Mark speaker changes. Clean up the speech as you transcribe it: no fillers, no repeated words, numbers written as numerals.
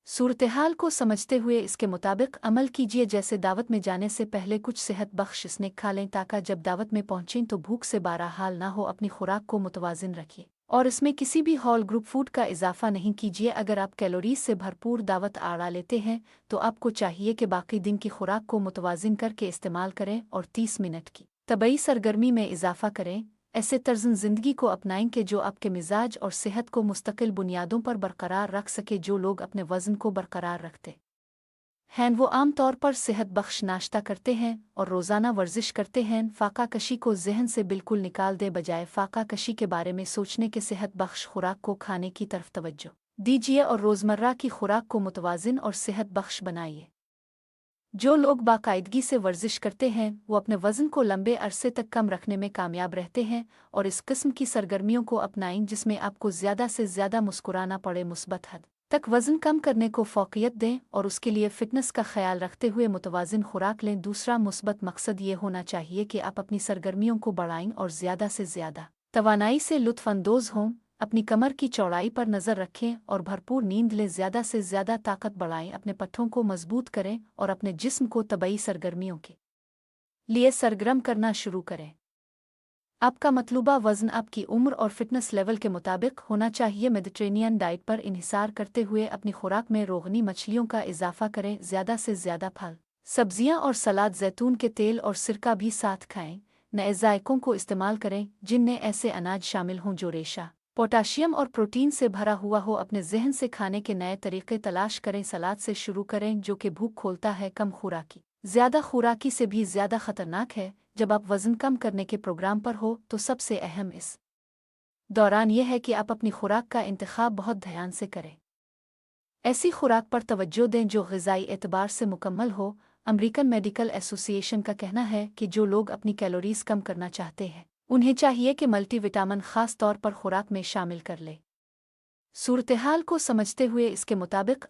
Speaker 1: सूरत-ए-हाल को समझते हुए इसके मुताबिक अमल कीजिए। जैसे दावत में जाने से पहले कुछ सेहत बख्श स्नैक खा लें ताकि जब दावत में पहुंचें तो भूख से बहरहाल ना हो। अपनी खुराक को मुतवाज़िन रखिए और इसमें किसी भी होल ग्रुप फूड का इजाफा नहीं कीजिए। अगर आप कैलोरीज से भरपूर दावत आड़ा लेते हैं तो आपको चाहिए कि बाकी दिन की खुराक को मुतवाज़िन करके इस्तेमाल करें और 30 मिनट की तबई सरगर्मी में इजाफा करें। ऐसे तर्ज़ ज़िंदगी को अपनाएं कि जो आपके मिजाज और सेहत को मुस्तकिल बुनियादों पर बरकरार रख सके। जो लोग अपने वज़न को बरकरार रखते हैं वो आम तौर पर सेहत बख्श नाश्ता करते हैं और रोज़ाना वर्जिश करते हैं। फ़ाका कशी को जहन से बिल्कुल निकाल दे, बजाय फ़ाका कशी के बारे में सोचने के सेहत बख्श खुराक को खाने की तरफ तवज्जो दीजिए और रोज़मर्रा की खुराक को मुतवाज़िन और सेहत बख्श बनाइए। जो लोग बाकायदगी से वर्जिश करते हैं वो अपने वज़न को लंबे अरसे तक कम रखने में कामयाब रहते हैं और इस किस्म की सरगर्मियों को अपनाएं जिसमें आपको ज़्यादा से ज़्यादा मुस्कुराना पड़े। मुस्बत हद तक वज़न कम करने को फ़ोक़ियत दें और उसके लिए फ़िटनेस का ख्याल रखते हुए मुतवाज़िन खुराक लें। दूसरा मुस्बत मकसद ये होना चाहिए कि आप अपनी सरगर्मियों को बढ़ाएं और ज़्यादा से ज़्यादा तवानाई से लुत्फ़अंदोज़ हों। अपनी कमर की चौड़ाई पर नज़र रखें और भरपूर नींद लें। ज़्यादा से ज़्यादा ताकत बढ़ाएं, अपने पट्ठों को मजबूत करें और अपने जिस्म को तबई सरगर्मियों के लिए सरगर्म करना शुरू करें। आपका मतलूबा वज़न आपकी उम्र और फिटनेस लेवल के मुताबिक होना चाहिए। मेडिटेरेनियन डाइट पर इन्हिसार करते हुए अपनी खुराक में रोगनी मछलियों का इजाफा करें। ज़्यादा से ज़्यादा फल, सब्जियां और सलाद, जैतून के तेल और सिरका भी साथ खाएं। नए जायकों को इस्तेमाल करें जिनमें ऐसे अनाज शामिल हों जो रेशा, पोटाशियम और प्रोटीन से भरा हुआ हो। अपने जहन से खाने के नए तरीके तलाश करें। सलाद से शुरू करें जो कि भूख खोलता है। कम खुराकी ज़्यादा खुराकी से भी ज़्यादा खतरनाक है। जब आप वज़न कम करने के प्रोग्राम पर हो तो सबसे अहम इस दौरान यह है कि आप अपनी खुराक का इंतखाब बहुत ध्यान से करें। ऐसी खुराक पर तवज्जो दें जो ग़िज़ाई एतबार से मुकम्मल हो। अमेरिकन मेडिकल एसोसिएशन का कहना है कि जो लोग अपनी कैलोरीज कम करना चाहते हैं उन्हें चाहिए कि मल्टीविटामिन ख़ास तौर पर खुराक में शामिल कर ले। सूरत-ए-हाल को समझते हुए इसके मुताबिक